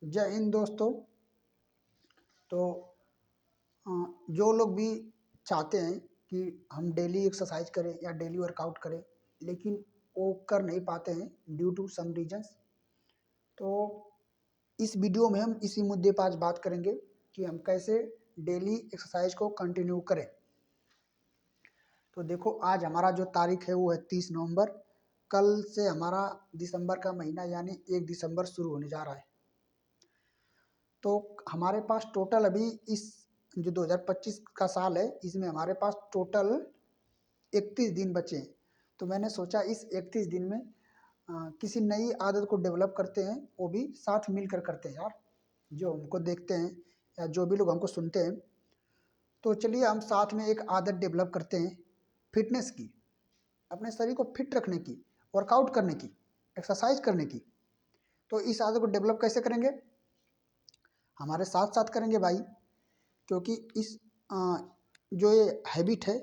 जय हिंद दोस्तों। तो अ, जो लोग भी चाहते हैं कि हम डेली एक्सरसाइज करें या डेली वर्कआउट करें, लेकिन वो कर नहीं पाते हैं ड्यू टू सम रीजंस। तो इस वीडियो में हम इसी मुद्दे पर आज बात करेंगे कि हम कैसे डेली एक्सरसाइज को कंटिन्यू करें। तो देखो, आज हमारा जो तारीख है वो है 30 नवंबर। कल से हमारा दिसंबर का महीना यानी 1 दिसंबर शुरू होने जा रहा है। तो हमारे पास टोटल अभी इस जो 2025 का साल है, इसमें हमारे पास टोटल 31 दिन बचे हैं। तो मैंने सोचा इस 31 दिन में किसी नई आदत को डेवलप करते हैं, वो भी साथ मिलकर करते हैं यार। जो हमको देखते हैं या जो भी लोग हमको सुनते हैं, तो चलिए हम साथ में एक आदत डेवलप करते हैं फिटनेस की, अपने शरीर को फिट रखने की, वर्कआउट करने की, एक्सरसाइज करने की। तो इस आदत को डेवलप कैसे करेंगे? हमारे साथ साथ करेंगे भाई, क्योंकि इस जो ये हैबिट है,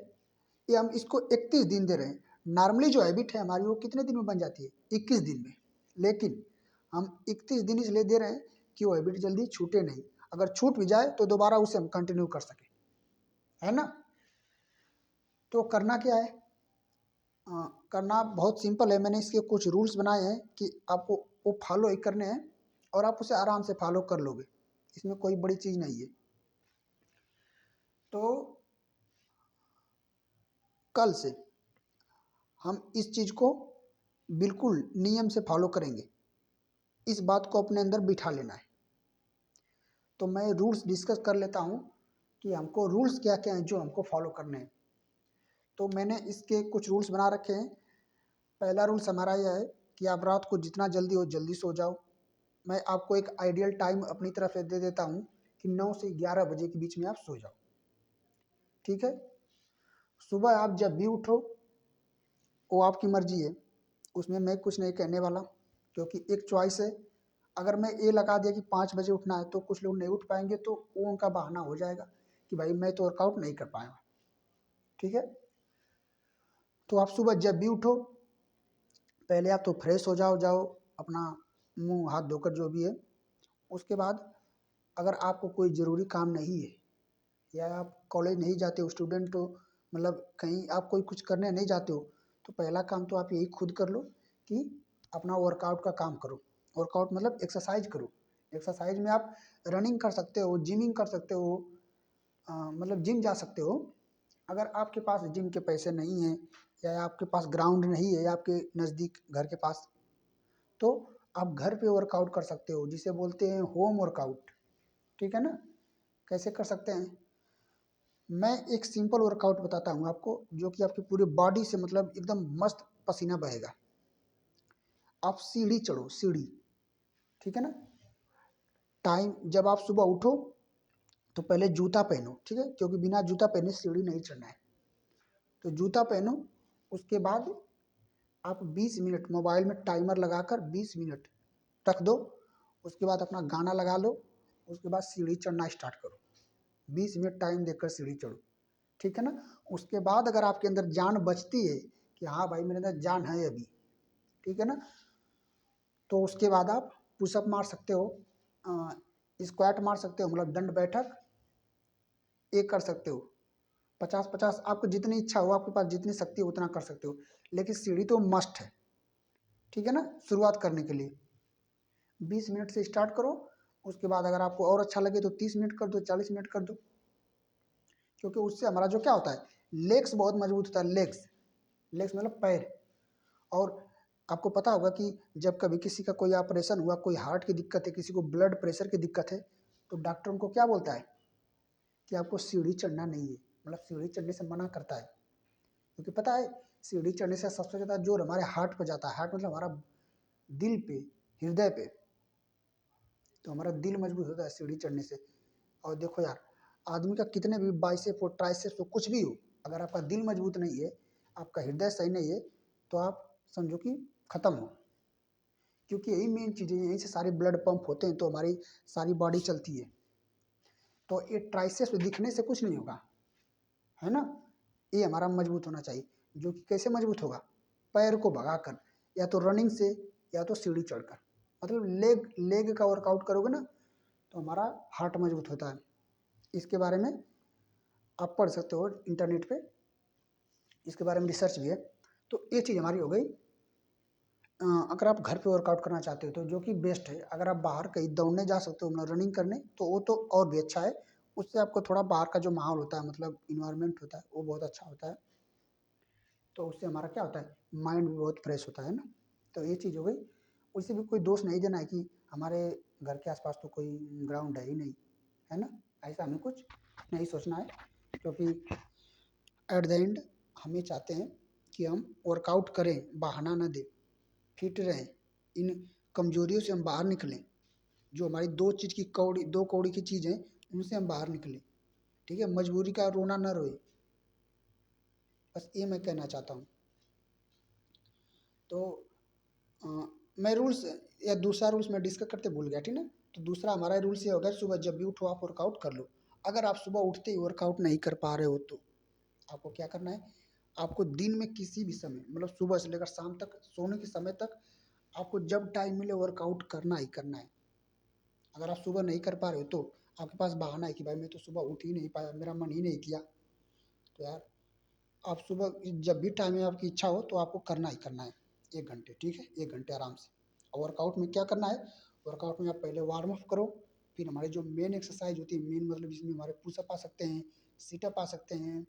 ये हम इसको 31 दिन दे रहे हैं। नॉर्मली जो हैबिट है हमारी वो कितने दिन में बन जाती है? 21 दिन में। लेकिन हम 31 दिन इसलिए दे रहे हैं कि वो हैबिट जल्दी छूटे नहीं। अगर छूट भी जाए तो दोबारा उसे हम कंटिन्यू कर सकें, है ना। तो करना क्या है? करना बहुत सिंपल है। मैंने इसके कुछ रूल्स बनाए हैं कि आपको वो फॉलो ही करने हैं और आप उसे आराम से फॉलो कर लोगे। इसमें कोई बड़ी चीज़ नहीं है। तो कल से हम इस चीज़ को बिल्कुल नियम से फॉलो करेंगे। इस बात को अपने अंदर बिठा लेना है। तो मैं रूल्स डिस्कस कर लेता हूँ कि हमको रूल्स क्या क्या हैं जो हमको फॉलो करने हैं। तो मैंने इसके कुछ रूल्स बना रखे हैं। पहला रूल्स हमारा यह है कि आप रात को जितना जल्दी हो जल्दी सो जाओ। मैं आपको एक आइडियल टाइम अपनी तरफ से दे देता हूँ कि 9 से 11 बजे के बीच में आप सो जाओ, ठीक है। सुबह आप जब भी उठो वो आपकी मर्जी है, उसमें मैं कुछ नहीं कहने वाला, क्योंकि एक चॉइस है। अगर मैं ये लगा दिया कि 5 बजे उठना है तो कुछ लोग नहीं उठ पाएंगे, तो वो उनका बहाना हो जाएगा कि भाई मैं तो वर्कआउट नहीं कर पाया, ठीक है। तो आप सुबह जब भी उठो, पहले आप तो फ्रेश हो जाओ अपना मुंह हाथ धोकर जो भी है। उसके बाद अगर आपको कोई ज़रूरी काम नहीं है या आप कॉलेज नहीं जाते हो, स्टूडेंट हो, मतलब कहीं आप कोई कुछ करने नहीं जाते हो, तो पहला काम तो आप यही खुद कर लो कि अपना वर्कआउट का काम करो। वर्कआउट मतलब एक्सरसाइज करो। एक्सरसाइज में आप रनिंग कर सकते हो, जिमिंग कर सकते हो, मतलब जिम जा सकते हो। अगर आपके पास जिम के पैसे नहीं हैं या आपके पास ग्राउंड नहीं है या आपके नज़दीक घर के पास, तो आप घर पे वर्कआउट कर सकते हो, जिसे बोलते हैं होम वर्कआउट, ठीक है ना। कैसे कर सकते हैं? मैं एक सिंपल वर्कआउट बताता हूँ आपको, जो कि आपकी पूरी बॉडी से मतलब एकदम मस्त पसीना बहेगा। आप सीढ़ी चढ़ो, सीढ़ी, ठीक है ना। टाइम जब आप सुबह उठो तो पहले जूता पहनो, ठीक है, क्योंकि बिना जूता पहने सीढ़ी नहीं चढ़ना है। तो जूता पहनो। उसके बाद आप 20 मिनट मोबाइल में टाइमर लगाकर 20 मिनट रख दो। उसके बाद अपना गाना लगा लो। उसके बाद सीढ़ी चढ़ना स्टार्ट करो। 20 मिनट टाइम देकर सीढ़ी चढ़ो, ठीक है ना। उसके बाद अगर आपके अंदर जान बचती है कि हाँ भाई मेरे अंदर जान है अभी, ठीक है ना, तो उसके बाद आप पुशअप मार सकते हो, स्क्वाट मार सकते हो, मतलब दंड बैठक एक कर सकते हो। 50-50 आपको जितनी इच्छा हो, आपके पास जितनी शक्ति हो उतना कर सकते हो। लेकिन सीढ़ी तो मस्ट है, ठीक है ना, शुरुआत करने के लिए। 20 मिनट से स्टार्ट करो। उसके बाद अगर आपको और अच्छा लगे तो 30 मिनट कर दो, 40 मिनट कर दो। क्योंकि उससे हमारा जो क्या होता है, लेग्स बहुत मजबूत होता है। लेग्स लेग्स मतलब पैर। और आपको पता होगा कि जब कभी किसी का कोई ऑपरेशन हुआ, कोई हार्ट की दिक्कत है, किसी को ब्लड प्रेशर की दिक्कत है, तो डॉक्टर उनको क्या बोलता है कि आपको सीढ़ी चढ़ना नहीं है, मतलब सीढ़ी चढ़ने से मना करता है। क्योंकि पता है सीढ़ी चढ़ने से सबसे ज़्यादा जोर हमारे हार्ट पर जाता है। हार्ट मतलब हमारा दिल पे, हृदय पे। तो हमारा दिल मजबूत होता है सीढ़ी चढ़ने से। और देखो यार, आदमी का कितने भी बाइसेप हो, ट्राइसेप हो, कुछ भी हो, अगर आपका दिल मजबूत नहीं है, आपका हृदय सही नहीं है, तो आप समझो कि ख़त्म हो। क्योंकि यही मेन चीज़ है, यहीं से सारे ब्लड पंप होते हैं, तो हमारी सारी बॉडी चलती है। तो ये ट्राइसेप्स दिखने से कुछ नहीं होगा, है ना। ये हमारा मजबूत होना चाहिए। जो कि कैसे मजबूत होगा? पैर को भगाकर, या तो रनिंग से या तो सीढ़ी चढ़कर। मतलब लेग लेग का वर्कआउट करोगे ना तो हमारा हार्ट मजबूत होता है। इसके बारे में आप पढ़ सकते हो इंटरनेट पे, इसके बारे में रिसर्च भी है। तो ये चीज़ हमारी हो गई। अगर आप घर पे वर्कआउट करना चाहते हो तो जो कि बेस्ट है, अगर आप बाहर कहीं दौड़ने जा सकते हो मतलब रनिंग करने तो वो तो और भी अच्छा है। उससे आपको थोड़ा बाहर का जो माहौल होता है मतलब इन्वायरमेंट होता है वो बहुत अच्छा होता है। तो उससे हमारा क्या होता है, माइंड भी बहुत फ्रेश होता है ना। तो ये चीज़ हो गई। उसे भी कोई दोष नहीं देना है कि हमारे घर के आसपास तो कोई ग्राउंड है ही नहीं, है ना। ऐसा हमें कुछ नहीं सोचना है, क्योंकि एट द एंड हम ये चाहते हैं कि हम वर्कआउट करें, बहाना ना दें, फिट रहें, इन कमजोरियों से हम बाहर निकलें। जो हमारी दो कौड़ी की चीज़ है उनसे हम बाहर निकलें। ठीक है, मजबूरी का रोना न रोए, बस ये मैं कहना चाहता हूँ। तो अ, मैं रूल्स या दूसरा रूल्स मैं डिस्कस करते भूल गया, ठीक ना। तो दूसरा हमारा रूल्स ये हो गया, सुबह जब भी उठो आप वर्कआउट कर लो। अगर आप सुबह उठते ही वर्कआउट नहीं कर पा रहे हो तो आपको क्या करना है, आपको दिन में किसी भी समय मतलब सुबह से लेकर शाम तक सोने के समय तक आपको जब टाइम मिले वर्कआउट करना ही करना है। अगर आप सुबह नहीं कर पा रहे हो तो आपके पास बहाना है कि भाई मैं तो सुबह उठ ही नहीं पाया, मेरा मन ही नहीं किया। तो यार आप सुबह जब भी टाइम है आपकी इच्छा हो तो आपको करना ही करना है 1 घंटे, ठीक है, 1 घंटे आराम से। और वर्कआउट में क्या करना है, वर्कआउट में आप पहले वार्म अप करो, फिर हमारी जो मेन एक्सरसाइज होती है, मेन मतलब इसमें हमारे पुशअप आ सकते हैं, सीटअप आ सकते हैं,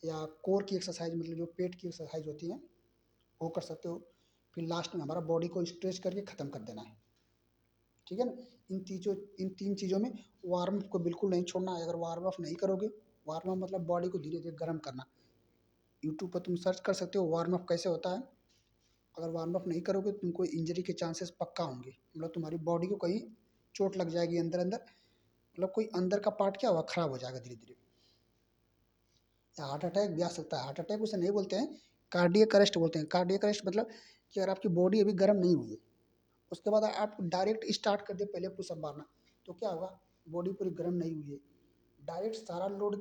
या कोर की एक्सरसाइज मतलब जो पेट की एक्सरसाइज होती है वो कर सकते हो। फिर लास्ट में हमारा बॉडी को स्ट्रेच करके ख़त्म कर देना है, ठीक है ना। इन तीन चीज़ों में वार्म अप को बिल्कुल नहीं छोड़ना है। अगर वार्म अप नहीं करोगे, वार्म अप मतलब बॉडी को धीरे धीरे गर्म करना। यूट्यूब पर तुम सर्च कर सकते हो वार्म अप कैसे होता है। अगर वार्म अप नहीं करोगे तो तुमको इंजरी के चांसेस पक्का होंगे, मतलब तुम्हारी बॉडी को कहीं चोट लग जाएगी अंदर अंदर, मतलब कोई अंदर का पार्ट क्या होगा, खराब हो जाएगा धीरे धीरे, या हार्ट अटैक भी आ सकता है। हार्ट अटैक उसे नहीं बोलते हैं, कार्डियक अरेस्ट बोलते हैं। कार्डियक अरेस्ट मतलब कि अगर आपकी बॉडी अभी गर्म नहीं हुई है, उसके बाद आप डायरेक्ट स्टार्ट कर दे पहले पुशअप मारना, तो क्या होगा, बॉडी पूरी गर्म नहीं हुई है, डायरेक्ट सारा लोड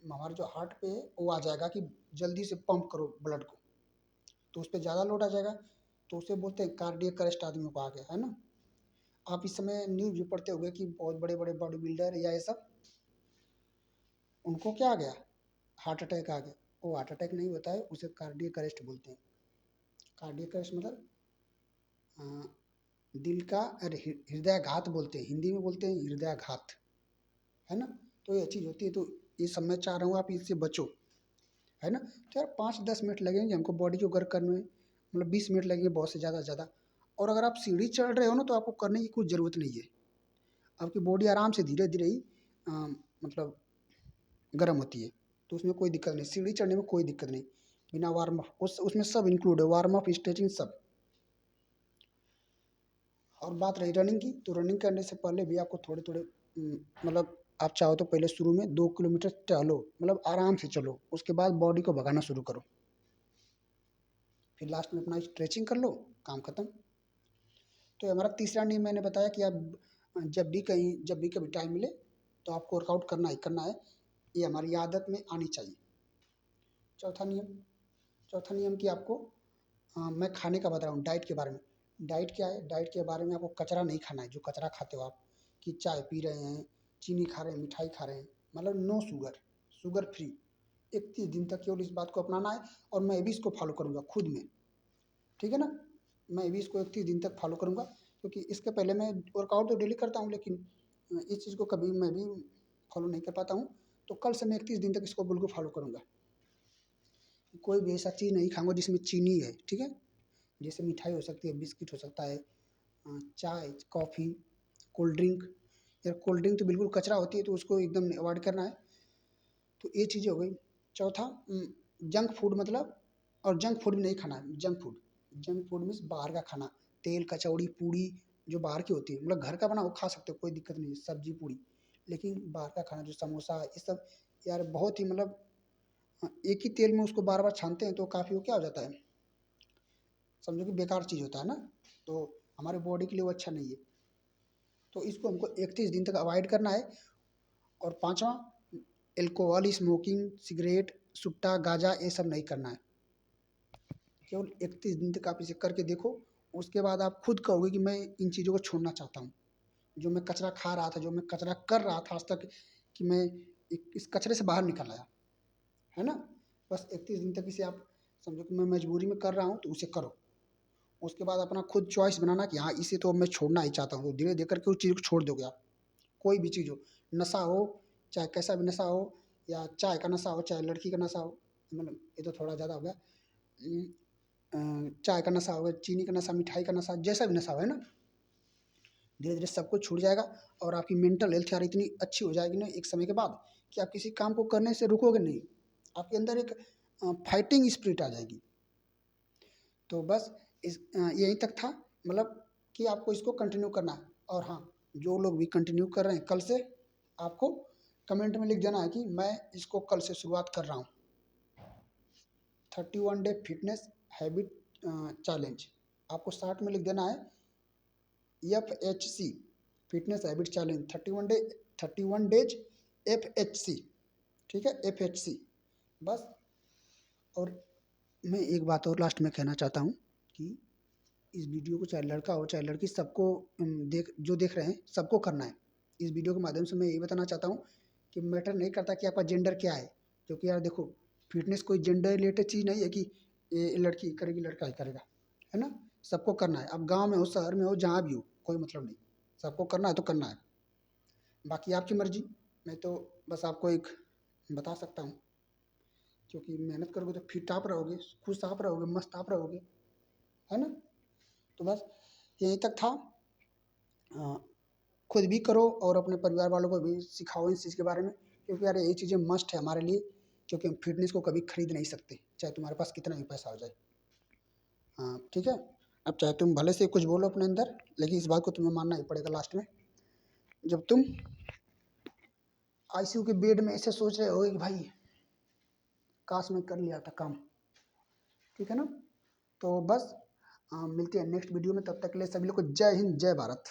हमारे जो हार्ट पे है वो आ जाएगा कि जल्दी से पंप करो ब्लड को, तो उस पर ज़्यादा लोड आ जाएगा, तो उसे बोलते हैं कार्डियक अरेस्ट आदमियों को आ गया, है ना। आप इस समय न्यूज़ भी पढ़ते होंगे कि बहुत बड़े बड़े बॉडी बिल्डर या ये सब, उनको क्या आ गया, हार्ट अटैक आ गया। वो हार्ट अटैक नहीं होता है, उसे कार्डियक अरेस्ट बोलते हैं। कार्डियक अरेस्ट मतलब अ, दिल का हृदयाघात बोलते हैं, हिंदी में बोलते हैं हृदयाघात, है ना। तो ये चीज़ होती है, तो ये सब मैं चाह रहा हूँ आप इससे बचो, है ना। तो यार 5-10 मिनट लगेंगे हमको बॉडी को गर्म करने में, मतलब 20 मिनट लगेंगे बहुत से ज़्यादा। और अगर आप सीढ़ी चढ़ रहे हो ना तो आपको करने की कुछ ज़रूरत नहीं है, आपकी बॉडी आराम से धीरे धीरे ही मतलब गर्म होती है, तो उसमें कोई दिक्कत नहीं, सीढ़ी चढ़ने में कोई दिक्कत नहीं। बिना वार्म अप उसमें सब इंक्लूड है, वार्म अप, स्ट्रेचिंग सब। और बात रही रनिंग की, तो रनिंग करने से पहले भी आपको थोड़े थोड़े मतलब आप चाहो तो पहले शुरू में 2 किलोमीटर टहलो, मतलब आराम से चलो, उसके बाद बॉडी को भगाना शुरू करो, फिर लास्ट में अपना स्ट्रेचिंग कर लो, काम खत्म। तो हमारा तीसरा नियम मैंने बताया कि आप जब भी कभी टाइम मिले तो आपको वर्कआउट करना ही करना है, ये हमारी आदत में आनी चाहिए। चौथा नियम चौथा नियम कि आपको मैं खाने का बता रहा हूँ, डाइट के बारे में। डाइट क्या है, डाइट के बारे में आपको कचरा नहीं खाना है, जो कचरा खाते हो आप, कि चाय पी रहे हैं, चीनी खा रहे हैं, मिठाई खा रहे हैं, मतलब नो शुगर, शुगर फ्री। 31 दिन तक केवल इस बात को अपनाना है, और मैं भी इसको फॉलो करूँगा खुद में, ठीक है ना। मैं भी इसको 31 दिन तक फॉलो करूँगा, क्योंकि इसके पहले मैं वर्कआउट तो डेली करता हूँ, लेकिन इस चीज़ को कभी मैं भी फॉलो नहीं कर पाता हूँ। तो कल से मैं 31 दिन तक इसको बिल्कुल फॉलो करूँगा। कोई भी ऐसा चीज़ नहीं खाऊंगा जिसमें चीनी है, ठीक है। जैसे मिठाई हो सकती है, बिस्किट हो सकता है, चाय, कॉफ़ी, कोल्ड ड्रिंक। यार कोल्ड ड्रिंक तो बिल्कुल कचरा होती है, तो उसको एकदम अवॉइड करना है। तो ये चीज़ें हो गई। चौथा, जंक फूड मतलब, और जंक फूड भी नहीं खाना है। जंक फूड मीन्स बाहर का खाना, तेल, कचौड़ी, पूड़ी, जो बाहर की होती है, मतलब घर का बना वो खा सकते हो, कोई दिक्कत नहीं है, सब्जी पूड़ी। लेकिन बाहर का खाना जो समोसा ये सब, यार बहुत ही मतलब एक ही तेल में उसको बार बार छानते हैं, तो काफ़ी वो क्या हो जाता है, समझो कि बेकार चीज़ होता है ना, तो हमारे बॉडी के लिए वो अच्छा नहीं है। तो इसको हमको 31 दिन तक अवॉइड करना है। और पांचवा, एल्कोहल, स्मोकिंग, सिगरेट, सुट्टा, गांजा, ये सब नहीं करना है। केवल 31 दिन तक आप इसे करके देखो, उसके बाद आप खुद कहोगे कि मैं इन चीज़ों को छोड़ना चाहता हूँ। जो मैं कचरा खा रहा था, जो मैं कचरा कर रहा था आज तक, कि मैं इस कचरे से बाहर निकल आया, है ना? बस 31 दिन तक इसे आप समझो कि मैं मजबूरी में कर रहा हूँ, तो उसे करो। उसके बाद अपना खुद चॉइस बनाना कि हाँ, इसे तो मैं छोड़ना ही चाहता हूँ, तो धीरे धीरे करके उस चीज़ को छोड़ दोगे आप। कोई भी चीज़ हो, नशा हो, चाहे कैसा भी नशा हो, या चाय का नशा हो, चाहे लड़की का नशा हो, मतलब ये तो थोड़ा ज़्यादा हो गया। चाय का नशा हो गया, चीनी का नशा, मिठाई का नशा, जैसा भी नशा हो, है ना? धीरे धीरे सब कुछ छूट जाएगा और आपकी मेंटल हेल्थ यार इतनी अच्छी हो जाएगी ना एक समय के बाद, कि आप किसी काम को करने से रुकोगे नहीं। आपके अंदर एक फाइटिंग स्पिरिट आ जाएगी। तो बस यहीं तक था, मतलब कि आपको इसको कंटिन्यू करना है। और हाँ, जो लोग भी कंटिन्यू कर रहे हैं कल से, आपको कमेंट में लिख देना है कि मैं इसको कल से शुरुआत कर रहा हूँ। 31 डे फिटनेस हैबिट चैलेंज, आपको स्टार्ट में लिख देना है FHC, fitness habit challenge 31 days FHC, ठीक है, FHC। बस। और मैं एक बात और लास्ट में कहना चाहता हूँ कि इस वीडियो को चाहे लड़का हो चाहे लड़की, सबको जो देख रहे हैं सबको करना है। इस वीडियो के माध्यम से मैं यही बताना चाहता हूँ कि मैटर नहीं करता कि आपका जेंडर क्या है, क्योंकि यार देखो, फिटनेस कोई जेंडर रिलेटेड चीज़ नहीं है कि ये लड़की करेगी लड़का ही करेगा, है ना? सबको करना है। अब गाँव में हो, शहर में हो, जहाँ भी हो, कोई मतलब नहीं, सबको करना है तो करना है। बाकी आपकी मर्जी। मैं तो बस आपको एक बता सकता हूँ, क्योंकि मेहनत करोगे तो फिट आप रहोगे, खुश आप रहोगे, मस्त आप रहोगे, है ना? तो बस यहीं तक था। अ, खुद भी करो और अपने परिवार वालों को भी सिखाओ इस चीज़ के बारे में, क्योंकि यार ये चीज़ें मस्ट है हमारे लिए, क्योंकि हम फिटनेस को कभी खरीद नहीं सकते, चाहे तुम्हारे पास कितना भी पैसा हो जाए। हाँ, ठीक है। अब चाहे तुम भले से कुछ बोलो अपने अंदर, लेकिन इस बात को तुम्हें मानना ही पड़ेगा लास्ट में, जब तुम ICU के बेड में ऐसे सोच रहे हो कि भाई काश मैं कर लिया था काम, ठीक है ना? तो बस मिलते हैं नेक्स्ट वीडियो में, तब तक के लिए सभी लोग को जय हिंद, जय भारत।